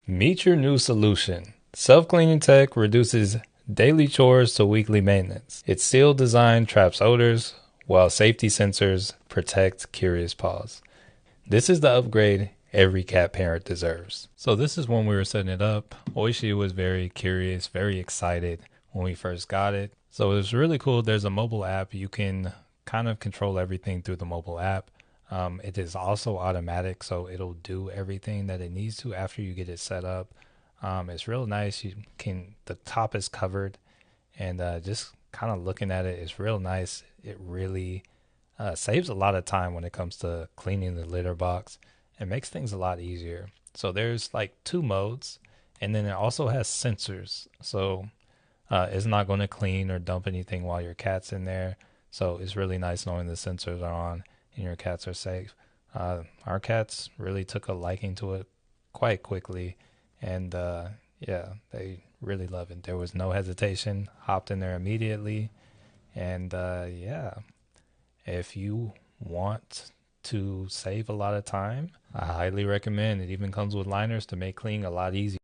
Meet your new solution. Self-cleaning tech reduces daily chores to weekly maintenance. Its seal design traps odors, while safety sensors protect curious paws. This is the upgrade every cat parent deserves. So this is when we were setting it up. Oishi was very curious, very excited when we first got it. So it was really cool. There's a mobile app. You can kind of control everything through the mobile app. It is also automatic, so it'll do everything that it needs to after you get it set up. It's real nice. The top is covered, and just kind of looking at it, it's real nice. It really saves a lot of time when it comes to cleaning the litter box. It makes things a lot easier. So there's like two modes, and then it also has sensors. So it's not going to clean or dump anything while your cat's in there. So it's really nice knowing the sensors are on and your cats are safe. Our cats really took a liking to it quite quickly, and yeah, they really love it. There was no hesitation, hopped in there immediately, and yeah, if you want to save a lot of time, I highly recommend. It even comes with liners to make cleaning a lot easier.